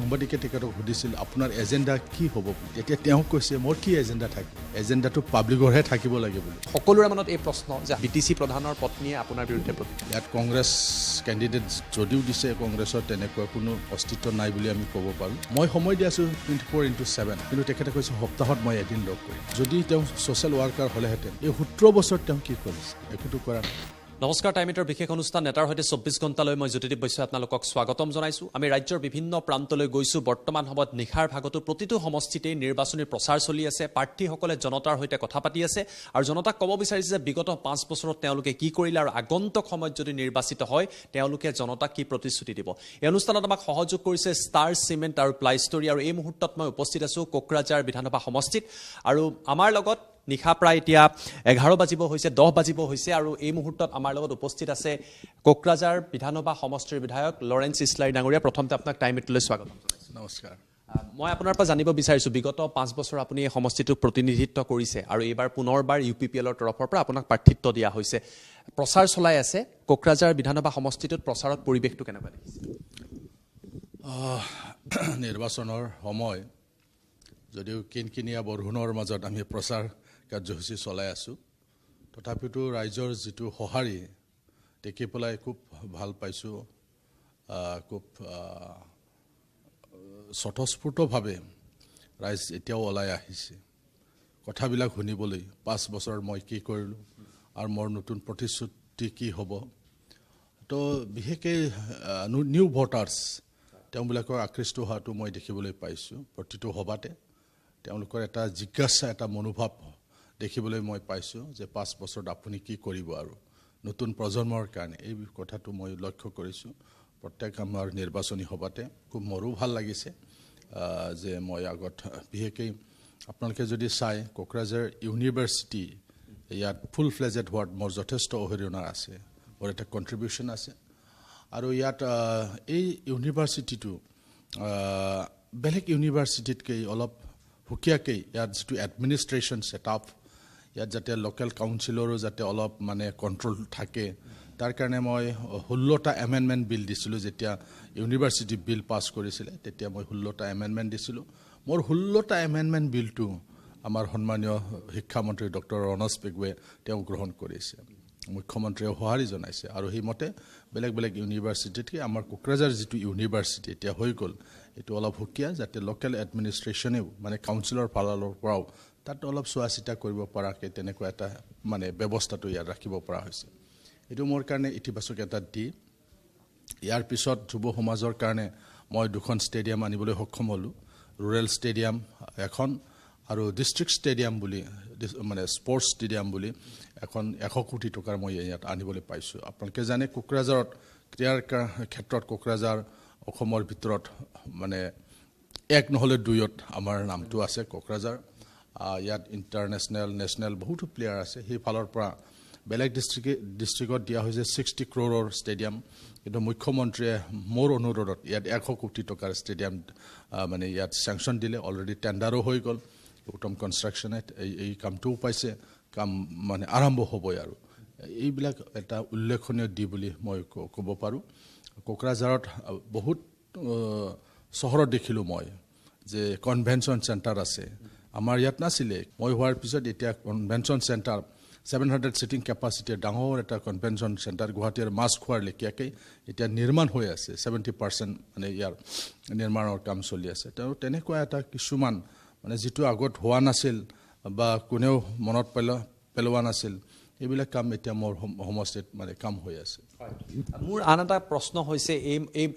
সাংবাদিকে তেখেতক সুধিছিল আপোনাৰ এজেণ্ডা কি হ'ব তেতিয়া তেওঁ কৈছে মোৰ কি এজেণ্ডা থাকে এজেণ্ডাটো পাব্লিকৰহে থাকিব লাগে বুলি সকলোৰে মনত এই প্ৰশ্ন যে বিটিচি প্ৰধানৰ পত্নীয়ে আপোনাৰ বিৰুদ্ধে ইয়াত কংগ্ৰেছ কেণ্ডিডেট যদিও দিছে কংগ্ৰেছৰ তেনেকুৱা কোনো অস্তিত্ব নাই বুলি আমি ক'ব পাৰোঁ মই সময় দি আছোঁ 24/7 কিন্তু তেখেতে কৈছে সপ্তাহত মই এদিন লগ কৰিম যদি তেওঁ ছ'চিয়েল ৱাৰ্কাৰ হ'লেহেঁতেন এই 17 বছৰ তেওঁ কি কৰিছে একোটো কৰা নাই নমস্কাৰ টাইমিটৰ বিশেষ অনুষ্ঠান নেতাৰ সৈতে 24 ঘণ্টালৈ মই জ্যোতিদীপ বৈশ্যই আপোনালোকক স্বাগতম জনাইছোঁ আমি ৰাজ্যৰ বিভিন্ন প্ৰান্তলৈ গৈছোঁ বৰ্তমান সময়ত নিশাৰ ভাগতো প্ৰতিটো সমষ্টিতেই নিৰ্বাচনী প্ৰচাৰ চলি আছে প্ৰাৰ্থীসকলে জনতাৰ সৈতে কথা পাতি আছে আৰু জনতাক ক'ব বিচাৰিছে যে বিগত 5 বছৰত তেওঁলোকে কি কৰিলে আৰু আগন্তুক সময়ত যদি নিৰ্বাচিত হয় তেওঁলোকে জনতাক কি প্ৰতিশ্ৰুতি দিব এই অনুষ্ঠানত আমাক সহযোগ কৰিছে ষ্টাৰ চিমেণ্ট আৰু প্লাইষ্টৰী আৰু এই মুহূৰ্তত মই উপস্থিত আছোঁ কোকৰাঝাৰ বিধানসভা সমষ্টিত আৰু আমাৰ লগত নিশা প্ৰায় এতিয়া 11 বাজিব হৈছে 10 বাজিব হৈছে আৰু এই মুহূৰ্তত আমাৰ লগত উপস্থিত আছে কোকৰাঝাৰ বিধানসভা সমষ্টিৰ বিধায়ক লৰেন্স ইছলাৰী ডাঙৰীয়া প্ৰথমতে আপোনাক টাইমিটলৈ স্বাগতম নমস্কাৰ মই আপোনাৰ পৰা জানিব বিচাৰিছোঁ বিগত 5 বছৰ আপুনি এই সমষ্টিটোক প্ৰতিনিধিত্ব কৰিছে আৰু এইবাৰ পুনৰবাৰ UPPLৰ তৰফৰ পৰা আপোনাক প্ৰাৰ্থিত্ব দিয়া হৈছে প্ৰচাৰ চলাই আছে কোকৰাঝাৰ বিধানসভা সমষ্টিটোত প্ৰচাৰত পৰিৱেশটো কেনেকুৱা দেখিছে নিৰ্বাচনৰ সময় যদিও কিনকিনীয়া বৰষুণৰ মাজত আমি প্ৰচাৰ কাৰ্যসূচী চলাই আছোঁ তথাপিতো ৰাইজৰ যিটো সঁহাৰি দেখি পেলাই খুব ভাল পাইছোঁ খুব স্বতঃস্ফূৰ্তভাৱে ৰাইজ এতিয়াও ওলাই আহিছে কথাবিলাক শুনিবলৈ 5 বছৰ মই কি কৰিলোঁ আৰু মোৰ নতুন প্ৰতিশ্ৰুতি কি হ'ব তো বিশেষকৈ নিউ ভোটাৰ্ছ তেওঁবিলাকৰ আকৃষ্ট হোৱাটো মই দেখিবলৈ পাইছোঁ প্ৰতিটো সভাতে তেওঁলোকৰ এটা জিজ্ঞাসা এটা মনোভাৱ দেখিবলৈ মই পাইছোঁ যে 5 বছৰত আপুনি কি কৰিব আৰু নতুন প্ৰজন্মৰ কাৰণে এই কথাটো মই লক্ষ্য কৰিছোঁ প্ৰত্যেক আমাৰ নিৰ্বাচনী সভাতে খুব মোৰো ভাল লাগিছে যে মই আগত বিশেষকৈ আপোনালোকে যদি চাই কোকৰাঝাৰ ইউনিভাৰ্চিটি ইয়াত ফুল ফ্লেজেড হোৱাত মোৰ যথেষ্ট অৰিহণা আছে মোৰ এটা কণ্ট্ৰিবিউশ্যন আছে আৰু ইয়াত এই ইউনিভাৰ্চিটিটো বেলেগ ইউনিভাৰ্চিটিতকৈ অলপ সুকীয়াকৈ ইয়াত যিটো এডমিনিষ্ট্ৰেশ্যন ছেটআপ ইয়াত যাতে লোকেল কাউন্সিলৰো যাতে অলপ মানে কণ্ট্ৰল থাকে তাৰ কাৰণে মই 16টা এমেণ্ডমেণ্ট বিল দিছিলোঁ যেতিয়া ইউনিভাৰ্চিটি বিল পাছ কৰিছিলে তেতিয়া মই 16টা এমেণ্ডমেণ্ট দিছিলোঁ মোৰ 16টা এমেণ্ডমেণ্ট বিলটো আমাৰ সন্মানীয় শিক্ষামন্ত্ৰী ডক্টৰ ৰণোজ পেগুৱে তেওঁ গ্ৰহণ কৰিছে মুখ্যমন্ত্ৰীয়ে সঁহাৰি জনাইছে আৰু সেইমতে বেলেগ বেলেগ ইউনিভাৰ্চিটিতকৈ আমাৰ কোকৰাঝাৰ যিটো ইউনিভাৰ্চিটি এতিয়া হৈ গ'ল এইটো অলপ সুকীয়া যাতে লোকেল এডমিনিষ্ট্ৰেশ্যনেও মানে কাউন্সিলৰ ফালৰ পৰাও তাত অলপ চোৱা চিতা কৰিব পৰাকৈ তেনেকুৱা এটা মানে ব্যৱস্থাটো ইয়াত ৰাখিব পৰা হৈছে এইটো মোৰ কাৰণে ইতিবাচক এটা দিশ ইয়াৰ পিছত যুৱ সমাজৰ কাৰণে মই 2খন ষ্টেডিয়াম আনিবলৈ সক্ষম হ'লোঁ ৰুৰেল ষ্টেডিয়াম এখন আৰু ডিষ্ট্ৰিক্ট ষ্টেডিয়াম বুলি মানে স্পৰ্টছ ষ্টেডিয়াম বুলি এখন 100 কোটি টকাৰ মই ইয়াত আনিবলৈ পাইছোঁ আপোনালোকে জানে কোকৰাঝাৰত ক্ৰীড়াৰ ক্ষেত্ৰত কোকৰাঝাৰ অসমৰ ভিতৰত মানে 1 নহ'লে 2ত আমাৰ নামটো আছে কোকৰাঝাৰ ইয়াত ইণ্টাৰনেশ্যনেল নেশ্যনেল বহুতো প্লেয়াৰ আছে সেইফালৰ পৰা বেলেগ ডিষ্ট্ৰিক্টত দিয়া হৈছে 60 crore ষ্টেডিয়াম কিন্তু মুখ্যমন্ত্ৰীয়ে মোৰ অনুৰোধত ইয়াত 100 কোটি টকাৰ ষ্টেডিয়াম মানে ইয়াত চেংচন দিলে অলৰেডি টেণ্ডাৰো হৈ গ'ল উত্তম কনষ্ট্ৰাকশ্যনে এই কামটোও পাইছে কাম মানে আৰম্ভ হ'বই আৰু এইবিলাক এটা উল্লেখনীয় দি বুলি মই ক'ব পাৰোঁ কোকৰাঝাৰত বহুত চহৰত দেখিলোঁ মই যে কনভেনশ্যন চেণ্টাৰ আছে আমাৰ ইয়াত নাছিলে মই হোৱাৰ পিছত এতিয়া কনভেনশ্যন চেণ্টাৰ 700 ছিটিং কেপাচিটিৰ ডাঙৰ এটা কনভেনশ্যন চেণ্টাৰ গুৱাহাটীৰ মাছখোৱাৰ লেখীয়াকৈ এতিয়া নিৰ্মাণ হৈ আছে 70% মানে ইয়াৰ নিৰ্মাণৰ কাম চলি আছে তেওঁ তেনেকুৱা এটা কিছুমান মানে যিটো আগত হোৱা নাছিল বা কোনেও মনত পেলোৱা নাছিল এইবিলাক কাম এতিয়া মোৰ সমষ্টিত মানে কাম হৈ আছে মোৰ আন এটা প্ৰশ্ন হৈছে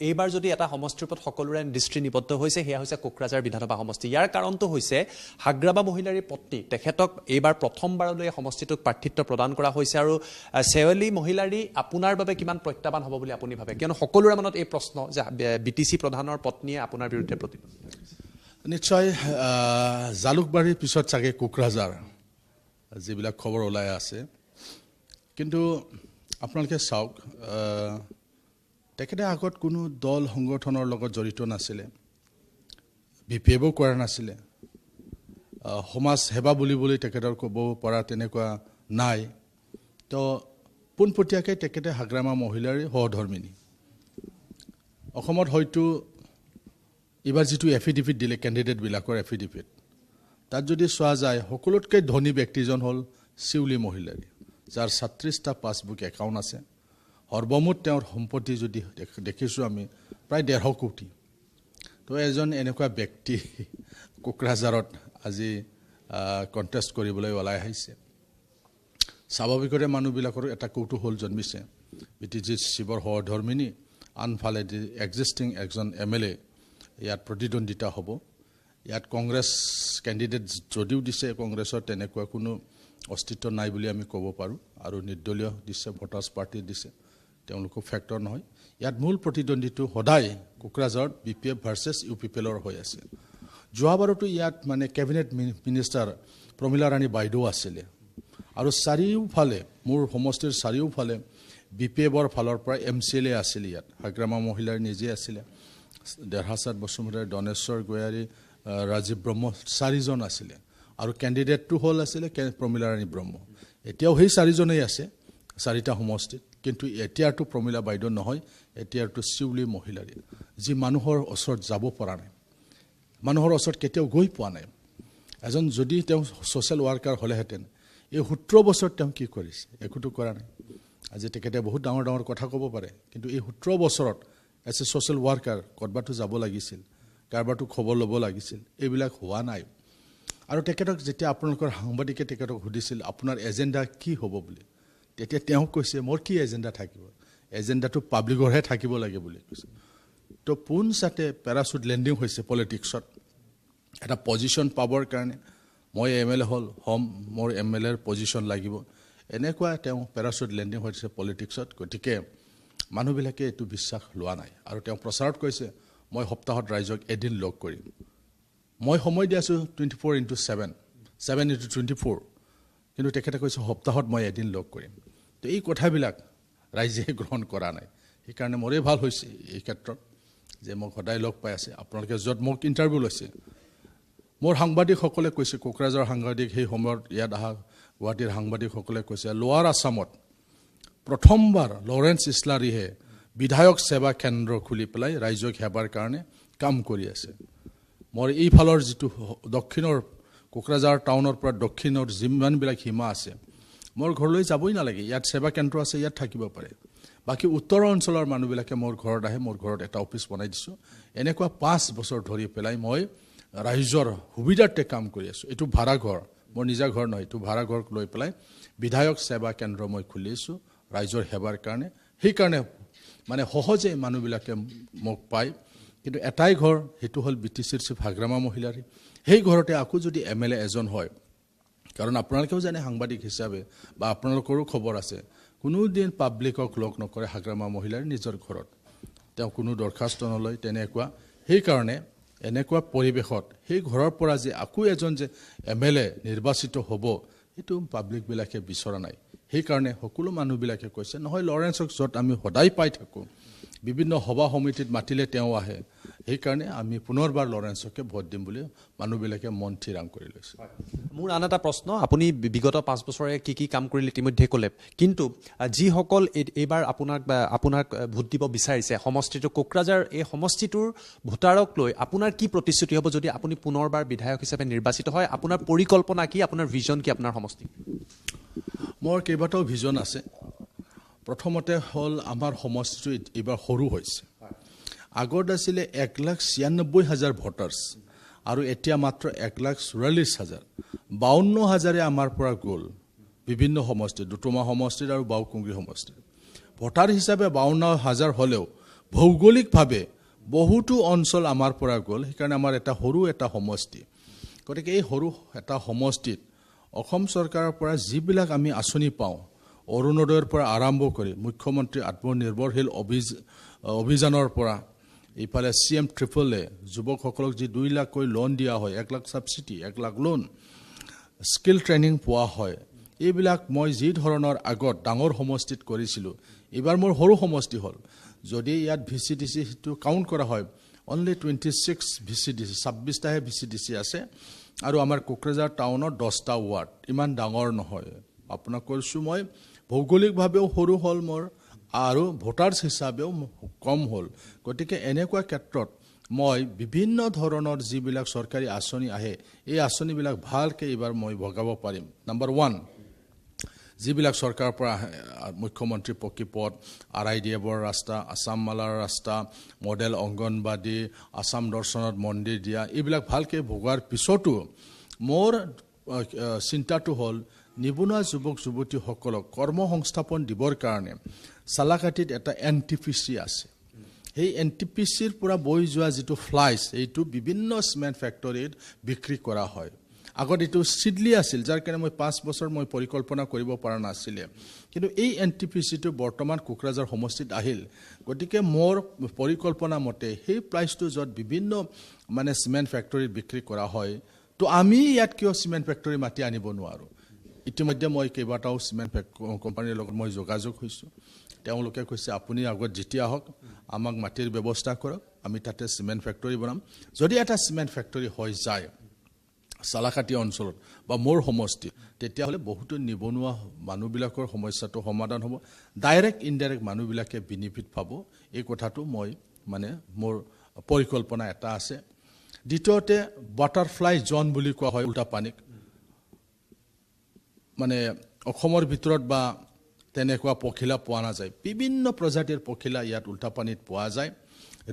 এইবাৰ যদি এটা সমষ্টিৰ ওপৰত সকলোৰে দৃষ্টি নিবদ্ধ হৈছে সেয়া হৈছে কোকৰাঝাৰ বিধানসভা সমষ্টি ইয়াৰ কাৰণটো হৈছে হাগ্ৰাবা মহিলাৰী পত্নী তেখেতক এইবাৰ প্ৰথমবাৰলৈ সমষ্টিটোক প্ৰাৰ্থিত্ব প্ৰদান কৰা হৈছে আৰু শেৱালী মহিলাৰী আপোনাৰ বাবে কিমান প্ৰত্যাহ্বান হ'ব বুলি আপুনি ভাবে কিয়নো সকলোৰে মনত এই প্ৰশ্ন যে বিটিচি প্ৰধানৰ পত্নীয়ে আপোনাৰ বিৰুদ্ধে প্ৰতিবাদ নিশ্চয় জালুকবাৰীৰ পিছত চাগে কোকৰাঝাৰ যিবিলাক খবৰ ওলাই আছে কিন্তু আপোনালোকে চাওক তেখেতে আগত কোনো দল সংগঠনৰ লগত জড়িত নাছিলে বিপিএফও কৰা নাছিলে সমাজ সেৱা বুলিবলৈ তেখেতৰ ক'ব পৰা তেনেকুৱা নাই তো পোনপটীয়াকৈ তেখেতে হাগ্ৰামা মহিলাৰ সহধৰ্মিনী অসমত হয়তো এইবাৰ যিটো এফিডেভিট দিলে কেণ্ডিডেটবিলাকৰ এফিডেভিট, তাত যদি চোৱা যায় সকলোতকৈ ধনী ব্যক্তিজন হ'ল শিউলি মহিলাৰী, যাৰ 36টা পাছবুক একাউণ্ট আছে। সৰ্বমুঠ তেওঁৰ সম্পত্তি যদি দেখিছোঁ আমি প্ৰায় 1.5 কোটি। তো এজন এনেকুৱা ব্যক্তি কোকৰাঝাৰত আজি কণ্টেষ্ট কৰিবলৈ ওলাই আহিছে। স্বাভাৱিকতে মানুহবিলাকৰ এটা কৌতূহল জন্মিছে, বিটিজি শিৱৰ সহধৰ্মিনী, আনফালে এক্সিষ্টিং এজন MLA ইয়াত প্ৰতিদ্বন্দ্বিতা হ'ব। ইয়াত কংগ্ৰেছ কেণ্ডিডেট যদিও দিছে, কংগ্ৰেছৰ তেনেকুৱা কোনো অস্তিত্ব নাই বুলি আমি ক'ব পাৰোঁ, আৰু নিৰ্দলীয় দিছে, ভোটাৰ্ছ পাৰ্টি দিছে, তেওঁলোকো ফেক্টৰ নহয়। ইয়াত মূল প্ৰতিদ্বন্দ্বীটো সদায় কোকৰাঝাৰত BPF ভাৰ্চেছ UPPLৰ হৈ আছে। যোৱাবাৰতো ইয়াত মানে কেবিনেট মিনিষ্টাৰ প্ৰমীলা ৰাণী বাইদেউ আছিলে, আৰু চাৰিওফালে মোৰ সমষ্টিৰ চাৰিওফালে BPFৰ ফালৰ পৰা MCLA আছিলে। ইয়াত হাগ্ৰামা মহিলাৰ নিজে আছিলে, দেৰহাছাত বসুমতাৰী, দনেশ্বৰ গোয়াৰী, ৰাজীৱ ব্ৰহ্ম, 4জন আছিলে, আৰু কেণ্ডিডেটটো হ'ল আছিলে প্ৰমীলা ৰাণী ব্ৰহ্ম। এতিয়াও সেই 4জনেই আছে 4টা সমষ্টিত, কিন্তু এতিয়াৰটো প্ৰমীলা বাইদেউ নহয়, এতিয়াৰটো শিউলি মহিলাৰী, যি মানুহৰ ওচৰত যাব পৰা নাই, মানুহৰ ওচৰত কেতিয়াও গৈ পোৱা নাই। এজন যদি তেওঁ ছ'চিয়েল ৱাৰ্কাৰ হ'লেহেঁতেন, এই 17 বছৰ তেওঁ কি কৰিছে? একোটো কৰা নাই। আজি তেখেতে বহুত ডাঙৰ ডাঙৰ কথা ক'ব পাৰে, কিন্তু এই 17 বছৰত এজ এ ছ'চিয়েল ৱাৰ্কাৰ ক'ৰবাতো যাব লাগিছিল, কাৰোবাৰটো খবৰ ল'ব লাগিছিল, এইবিলাক হোৱা নাই। আৰু তেখেতক যেতিয়া আপোনালোকৰ সাংবাদিকে তেখেতক সুধিছিল আপোনাৰ এজেণ্ডা কি হ'ব বুলি, তেতিয়া তেওঁ কৈছে মোৰ কি এজেণ্ডা থাকিব, এজেণ্ডাটো পাব্লিকৰহে থাকিব লাগে বুলি কৈছে। তো পোনচাতে পেৰাচুট লেণ্ডিং হৈছে পলিটিক্সত, এটা পজিশ্যন পাবৰ কাৰণে। মই MLA হ'ম, মোৰ MLAৰ পজিশ্যন লাগিব, এনেকুৱা তেওঁ পেৰাচুট লেণ্ডিং হৈছে পলিটিক্সত। গতিকে মানুহবিলাকে এইটো বিশ্বাস লোৱা নাই, আৰু তেওঁ প্ৰচাৰত কৈছে মই সপ্তাহত ৰাইজক এদিন লগ কৰিম। মই সময় দি আছোঁ 24/7, 7/24, কিন্তু তেখেতে কৈছে সপ্তাহত মই এদিন লগ কৰিম। তো এই কথাবিলাক ৰাইজে গ্ৰহণ কৰা নাই। সেইকাৰণে মোৰেই ভাল হৈছে এই ক্ষেত্ৰত যে মোক সদায় লগ পাই আছে। আপোনালোকে য'ত মোক ইণ্টাৰভিউ লৈছে, মোৰ সাংবাদিকসকলে কৈছে, কোকৰাঝাৰৰ সাংবাদিক, সেই সময়ত ইয়াত অহা গুৱাহাটীৰ সাংবাদিকসকলে কৈছে, লোৱাৰ আছামত প্ৰথমবাৰ লৰেন্স ইছলাৰীহে বিধায়ক সেৱা কেন্দ্ৰ খুলি পেলাই ৰাইজক সেৱাৰ কাৰণে কাম কৰি আছে। মোৰ এইফালৰ যিটো দক্ষিণৰ কোকৰাঝাৰ টাউনৰ পৰা দক্ষিণৰ যিমানবিলাক সীমা আছে, মোৰ ঘৰলৈ যাবই নালাগে, ইয়াত সেৱা কেন্দ্ৰ আছে, ইয়াত থাকিব পাৰে। বাকী উত্তৰ অঞ্চলৰ মানুহবিলাকে মোৰ ঘৰত আহে, মোৰ ঘৰত এটা অফিচ বনাই দিছোঁ। এনেকুৱা 5 বছৰ ধৰি পেলাই মই ৰাইজৰ সুবিধাৰ্থে কাম কৰি আছোঁ। এইটো ভাড়াঘৰ, মোৰ নিজা ঘৰ নহয়, এইটো ভাড়াঘৰ লৈ পেলাই বিধায়ক সেৱা কেন্দ্ৰ মই খুলিছোঁ ৰাইজৰ সেৱাৰ কাৰণে। সেইকাৰণে মানে সহজে মানুহবিলাকে মোক পায়। কিন্তু এটাই ঘৰ, সেইটো হ'ল BTCৰ চিফ হাগ্ৰামা মহিলাৰী। সেই ঘৰতে আকৌ যদি MLA এজন হয়, কাৰণ আপোনালোকেও জানে সাংবাদিক হিচাপে বা আপোনালোকৰো খবৰ আছে, কোনোদিন পাব্লিকক লগ নকৰে হাগ্ৰামা মহিলাৰ নিজৰ ঘৰত, তেওঁ কোনো দৰখাস্ত নলয় তেনেকুৱা। সেইকাৰণে এনেকুৱা পৰিৱেশত সেই ঘৰৰ পৰা যে আকৌ এজন যে MLA নিৰ্বাচিত হ'ব, সেইটো পাব্লিকবিলাকে বিচৰা নাই। সেইকাৰণে সকলো মানুহবিলাকে কৈছে নহয়, লৰেন্সক য'ত আমি সদায় পাই থাকোঁ, বিভিন্ন সভা সমিতিত মাতিলে তেওঁ আহে, সেইকাৰণে আমি পুনৰবাৰ লৰেন্সকে ভোট দিম বুলি মানুহবিলাকে মন থিৰাং কৰি লৈছে। মোৰ আন এটা প্ৰশ্ন, আপুনি বিগত 5 বছৰে কি কি কাম কৰিলে ইতিমধ্যে ক'লে, কিন্তু যিসকল এইবাৰ আপোনাক ভোট দিব বিচাৰিছে সমষ্টিটো কোকৰাঝাৰ, এই সমষ্টিটোৰ ভোটাৰক লৈ আপোনাৰ কি প্ৰতিশ্ৰুতি হ'ব যদি আপুনি পুনৰবাৰ বিধায়ক হিচাপে নিৰ্বাচিত হয়? আপোনাৰ পৰিকল্পনা কি, আপোনাৰ ভিজন কি আপোনাৰ সমষ্টি? মোৰ কেইবাটাও ভিজন আছে। প্ৰথমতে হ'ল আমাৰ সমষ্টিটো এইবাৰ সৰু হৈছে। আগত আছিলে 1,96,000 ভোটাৰ্ছ, আৰু এতিয়া মাত্ৰ 1,44,000, 52,000 আমাৰ পৰা গ'ল বিভিন্ন সমষ্টিত, দুটুমা সমষ্টিত আৰু বাওকুংগ্ৰী সমষ্টিত। ভোটাৰ হিচাপে 52,000 হ'লেও ভৌগোলিকভাৱে বহুতো অঞ্চল আমাৰ পৰা গ'ল। সেইকাৰণে আমাৰ এটা সৰু এটা সমষ্টি। গতিকে এই সৰু এটা সমষ্টিত অসম চৰকাৰৰ পৰা যিবিলাক আমি আঁচনি পাওঁ, অৰুণোদয়ৰ পৰা আৰম্ভ কৰি মুখ্যমন্ত্ৰী আত্মনিৰ্ভৰশীল অভিযানৰ পৰা এইফালে CM AAA, যুৱকসকলক যি 2 লাখকৈ লোন দিয়া হয়, 1 lakh subsidy, 1 lakh loan, skill training পোৱা হয়, এইবিলাক মই যি ধৰণৰ আগত ডাঙৰ সমষ্টিত কৰিছিলোঁ, এইবাৰ মোৰ সৰু সমষ্টি হ'ল। যদি ইয়াত VCDC সেইটো কাউণ্ট কৰা হয়, অনলি 26 VCDC, 26টাহে VCDC আছে, আৰু আমাৰ কোকৰাঝাৰ টাউনত 10টা ৱাৰ্ড, ইমান ডাঙৰ নহয়। আপোনাক কৈছোঁ মই ভৌগোলিকভাৱেও সৰু হ'ল মোৰ, আৰু ভোটাৰ্ছ হিচাপেও কম হ'ল। গতিকে এনেকুৱা ক্ষেত্ৰত মই বিভিন্ন ধৰণৰ যিবিলাক চৰকাৰী আঁচনি আহে এই আঁচনিবিলাক ভালকৈ এইবাৰ মই ভগাব পাৰিম। নম্বৰ 1, যিবিলাক চৰকাৰৰ পৰা আহে মুখ্যমন্ত্ৰী পকী পথ, RIDFৰ ৰাস্তা, আছাম মালাৰ ৰাস্তা, মডেল অংগনবাদী, আছাম দৰ্শনত মন্দিৰ দিয়া, এইবিলাক ভালকৈ ভগোৱাৰ পিছতো মোৰ চিন্তাটো হ'ল নিবনুৱা যুৱক যুৱতীসকলক কৰ্মসংস্থাপন দিবৰ কাৰণে চালাকাটিত এটা NTPC আছে। সেই NTPCৰ পৰা বৈ যোৱা যিটো ফ্লাইছ এইটো বিভিন্ন চিমেণ্ট ফেক্টৰীত বিক্ৰী কৰা হয়। আগত এইটো চিডলি আছিল, যাৰ কাৰণে মই 5 বছৰ মই পৰিকল্পনা কৰিব পৰা নাছিলে, কিন্তু এই NTPCটো বৰ্তমান কোকৰাঝাৰ সমষ্টিত আহিল। গতিকে মোৰ পৰিকল্পনা মতে সেই প্ৰাইচটো য'ত বিভিন্ন মানে চিমেণ্ট ফেক্টৰীত বিক্ৰী কৰা হয়, তো আমি ইয়াত কিয় চিমেণ্ট ফেক্টৰী মাতি আনিব নোৱাৰোঁ? ইতিমধ্যে মই কেইবাটাও চিমেণ্ট কোম্পানীৰ লগত মই যোগাযোগ হৈছোঁ। তেওঁলোকে কৈছে আপুনি আগত যেতিয়া আহক আমাক মাটিৰ ব্যৱস্থা কৰক, আমি তাতে চিমেণ্ট ফেক্টৰী বনাম। যদি এটা চিমেণ্ট ফেক্টৰী হৈ যায় চালাকাটি অঞ্চলত বা মোৰ সমষ্টিত, তেতিয়াহ'লে বহুতো নিবনুৱা মানুহবিলাকৰ সমস্যাটো সমাধান হ'ব। ডাইৰেক্ট ইনডাইৰেক্ট মানুহবিলাকে বেনিফিট পাব। এই কথাটো মই মানে মোৰ পৰিকল্পনা এটা আছে। দ্বিতীয়তে বাটাৰফ্লাই জ'ন বুলি কোৱা হয় উল্টাপানীক। মানে অসমৰ ভিতৰত বা তেনেকুৱা পখিলা পোৱা নাযায়, বিভিন্ন প্ৰজাতিৰ পখিলা ইয়াত উল্টাপানীত পোৱা যায়।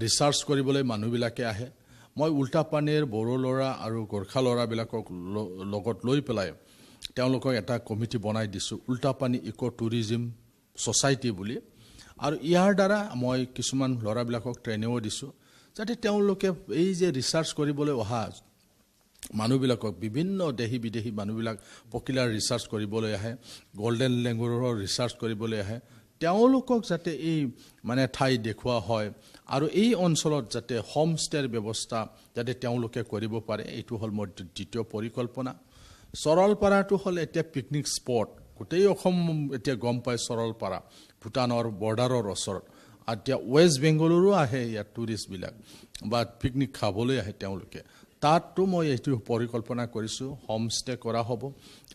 ৰিচাৰ্চ কৰিবলৈ মানুহবিলাকে আহে। মই উল্টাপানীৰ বড়ো ল'ৰা আৰু গোৰ্খা ল'ৰাবিলাকক লগত লৈ পেলাই তেওঁলোকক এটা কমিটি বনাই দিছোঁ, উল্টাপানী ইক' টুৰিজিম ছ'চাইটি বুলি। আৰু ইয়াৰ দ্বাৰা মই কিছুমান ল'ৰাবিলাকক ট্ৰেইনিঙো দিছোঁ, যাতে তেওঁলোকে এই যে ৰিচাৰ্চ কৰিবলৈ অহা মানুহবিলাকক, বিভিন্ন দেশী বিদেশী মানুহবিলাক পখিলাৰ ৰিচাৰ্চ কৰিবলৈ আহে, গল্ডেন লেংগুৰৰ ৰিচাৰ্চ কৰিবলৈ আহে, তেওঁলোকক যাতে এই মানে ঠাই দেখুওৱা হয় আৰু এই অঞ্চলত যাতে হোমষ্টেৰ ব্যৱস্থা যাতে তেওঁলোকে কৰিব পাৰে, এইটো হ'ল মোৰ দ্বিতীয় পৰিকল্পনা। চৰলপাৰাটো হ'ল এতিয়া পিকনিক স্পট। গোটেই অসম এতিয়া গম পায় চৰলপাৰা, ভূটানৰ বৰ্ডাৰৰ ওচৰত। আৰু এতিয়া ৱেষ্ট বেংগলৰো আহে ইয়াত টুৰিষ্টবিলাক বা পিকনিক খাবলৈ আহে তেওঁলোকে। তাতো মই এইটো পৰিকল্পনা কৰিছোঁ, হোমষ্টে কৰা হ'ব।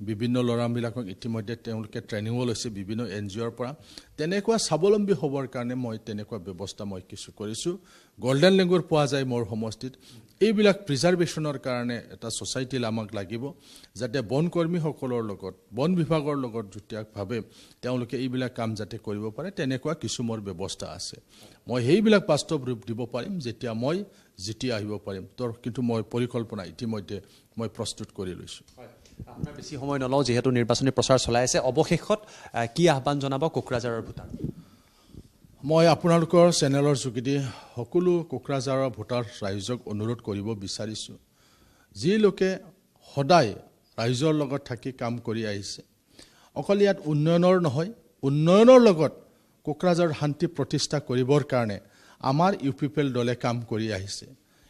বিভিন্ন ল'ৰাবিলাকক ইতিমধ্যে তেওঁলোকে ট্ৰেইনিঙো লৈছে বিভিন্ন NGOৰ পৰা। তেনেকুৱা স্বাৱলম্বী হ'বৰ কাৰণে মই তেনেকুৱা ব্যৱস্থা মই কিছু কৰিছোঁ। গল্ডেন লেংগুৰ পোৱা যায় মোৰ সমষ্টিত। এইবিলাক প্ৰিজাৰ্ভেশ্যনৰ কাৰণে এটা ছ'চাইটি আমাক লাগিব, যাতে বন কৰ্মীসকলৰ লগত, বন বিভাগৰ লগত যুটীয়াভাৱে তেওঁলোকে এইবিলাক কাম যাতে কৰিব পাৰে, তেনেকুৱা কিছু মোৰ ব্যৱস্থা আছে। মই সেইবিলাক বাস্তৱ ৰূপ দিব পাৰিম যেতিয়া আহিব পাৰিম। কিন্তু মই পৰিকল্পনা ইতিমধ্যে মই প্ৰস্তুত কৰি লৈছোঁ। আপোনাৰ বেছি সময় নলওঁ, যিহেতু নিৰ্বাচনী প্ৰচাৰ চলাই আছে। অৱশেষত কি আহ্বান জনাব কোকৰাঝাৰৰ ভোটাৰ? মই আপোনালোকৰ চেনেলৰ যোগেদি সকলো কোকৰাঝাৰৰ ভোটাৰ ৰাইজক অনুৰোধ কৰিব বিচাৰিছোঁ, যি লোকে সদায় ৰাইজৰ লগত থাকি কাম কৰি আহিছে, অকল ইয়াত উন্নয়নৰ নহয়, উন্নয়নৰ লগত কোকৰাঝাৰ শান্তি প্ৰতিষ্ঠা কৰিবৰ কাৰণে আমাৰ UPPL দলে কাম কৰি আহিছে।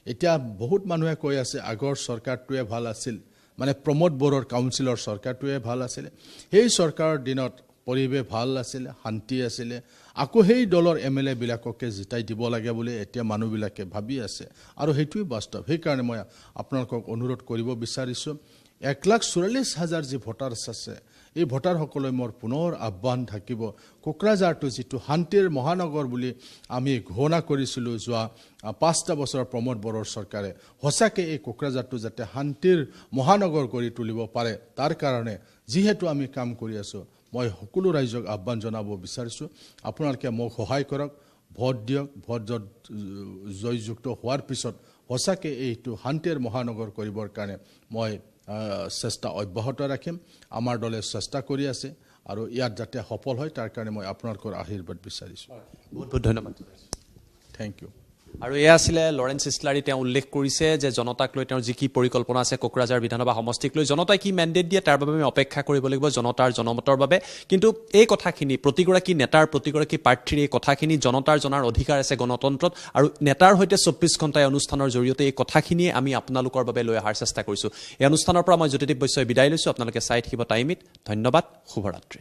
এতিয়া বহুত মানুহে কৈ আছে আগৰ চৰকাৰটোৱে ভাল আছিল, মানে প্ৰমোদ বড়োৰ কাউন্সিলৰ চৰকাৰটোৱে ভাল আছিলে। সেই চৰকাৰৰ দিনত পৰিৱেশ ভাল আছিলে, শান্তি আছিলে। আকৌ সেই দলৰ MLA বিলাককে জিতাই দিব লাগে বুলি এতিয়া মানুহবিলাকে ভাবি আছে, আৰু সেইটোৱে বাস্তৱ। সেইকাৰণে মই আপোনালোকক অনুৰোধ কৰিব বিচাৰিছোঁ, 1,44,000 যি ভোটাৰ্ছ আছে, এই ভোটাৰসকলে মোৰ পুনৰ আহ্বান থাকিব, কোকৰাঝাৰটো যিটো শান্তিৰ মহানগৰ বুলি আমি ঘোষণা কৰিছিলোঁ যোৱা 5টা বছৰ প্ৰমোদ বড়োৰ চৰকাৰে, সঁচাকৈ এই কোকৰাঝাৰটো যাতে শান্তিৰ মহানগৰ কৰি তুলিব পাৰে, তাৰ কাৰণে যিহেতু আমি কাম কৰি আছোঁ, মই সকলো ৰাইজক আহ্বান জনাব বিচাৰিছোঁ, আপোনালোকে মোক সহায় কৰক, ভোট দিয়ক। ভোট জয়যুক্ত হোৱাৰ পিছত সঁচাকৈ এইটো শান্তিৰ মহানগৰ কৰিবৰ কাৰণে মই চেষ্টা অব্যাহত ৰাখিম। আমাৰ দলে চেষ্টা কৰি আছে আৰু ইয়াত যাতে সফল হয় তাৰ কাৰণে মই আপোনালোকৰ আশীৰ্বাদ বিচাৰিছোঁ। বহুত বহুত ধন্যবাদ। Thank you. আৰু এয়া আছিলে লৰেন্স ইছলাৰী। তেওঁ উল্লেখ কৰিছে যে জনতাক লৈ তেওঁৰ যি কি পৰিকল্পনা আছে কোকৰাঝাৰ বিধানসভা সমষ্টিক লৈ, জনতাই কি মেণ্ডেট দিয়ে তাৰ বাবে আমি অপেক্ষা কৰিব লাগিব জনতাৰ জনমতৰ বাবে। কিন্তু এই কথাখিনি প্ৰতিগৰাকী নেতাৰ, প্ৰতিগৰাকী প্ৰাৰ্থীৰ এই কথাখিনি জনতাৰ জনাৰ অধিকাৰ আছে গণতন্ত্ৰত, আৰু নেতাৰ সৈতে 24 ঘণ্টাই অনুষ্ঠানৰ জৰিয়তে এই কথাখিনিয়ে আমি আপোনালোকৰ বাবে লৈ অহাৰ চেষ্টা কৰিছোঁ। এই অনুষ্ঠানৰ পৰা মই জ্যোতিদীপ বৈশ্যই বিদায় লৈছোঁ। আপোনালোকে চাই থাকিব টাইমিত। ধন্যবাদ, শুভৰাত্ৰি।